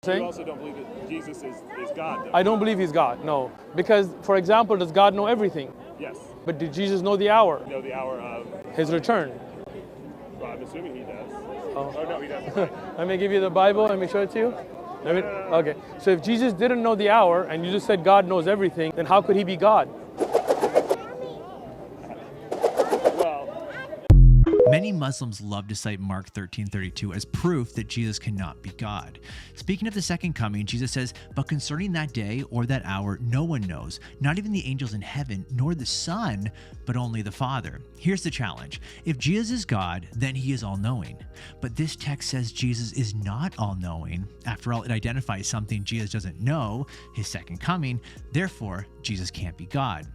saying? You also don't believe that Jesus is God, though? I don't believe he's God, no. Because, for example, does God know everything? Yes. But did Jesus know the hour? You know the hour of... His return? Well, I'm assuming he does. Oh. Oh, no, he doesn't. Let me give you the Bible. Let me show it to you. Okay. So if Jesus didn't know the hour, and you just said God knows everything, then how could he be God? Many Muslims love to cite Mark 13:32 as proof that Jesus cannot be God. Speaking of the second coming, Jesus says, "But concerning that day or that hour, no one knows, not even the angels in heaven, nor the Son, but only the Father." Here's the challenge. If Jesus is God, then he is all-knowing. But this text says Jesus is not all-knowing. After all, it identifies something Jesus doesn't know, his second coming. Therefore, Jesus can't be God.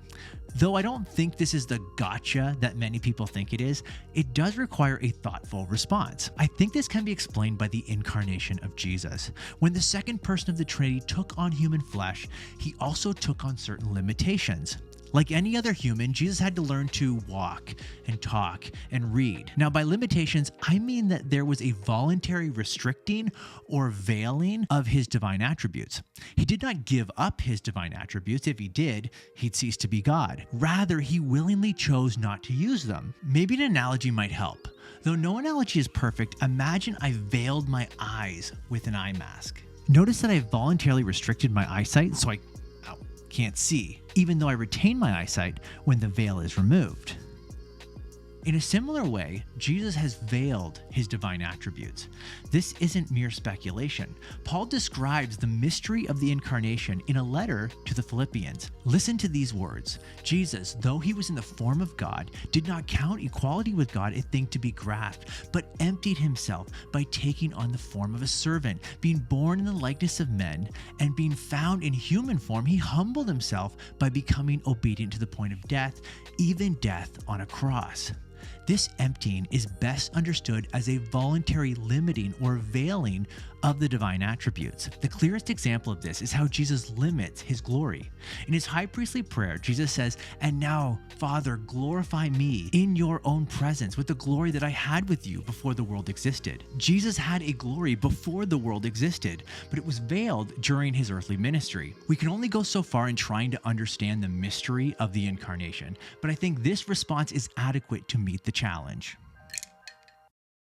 Though I don't think this is the gotcha that many people think it is, it does require a thoughtful response. I think this can be explained by the incarnation of Jesus. When the second person of the Trinity took on human flesh, he also took on certain limitations. Like any other human, Jesus had to learn to walk and talk and read. Now, by limitations, I mean that there was a voluntary restricting or veiling of his divine attributes. He did not give up his divine attributes. If he did, he'd cease to be God. Rather, he willingly chose not to use them. Maybe an analogy might help. Though no analogy is perfect, imagine I veiled my eyes with an eye mask. Notice that I voluntarily restricted my eyesight so I can't see, even though I retain my eyesight when the veil is removed. In a similar way, Jesus has veiled his divine attributes. This isn't mere speculation. Paul describes the mystery of the incarnation in a letter to the Philippians. Listen to these words. Jesus, though he was in the form of God, did not count equality with God a thing to be grasped, but emptied himself by taking on the form of a servant, being born in the likeness of men, and being found in human form, he humbled himself by becoming obedient to the point of death, even death on a cross. This emptying is best understood as a voluntary limiting or veiling of the divine attributes. The clearest example of this is how Jesus limits his glory. In his high priestly prayer, Jesus says, "And now, Father, glorify me in your own presence with the glory that I had with you before the world existed." Jesus had a glory before the world existed, but it was veiled during his earthly ministry. We can only go so far in trying to understand the mystery of the incarnation, but I think this response is adequate to meet the challenge.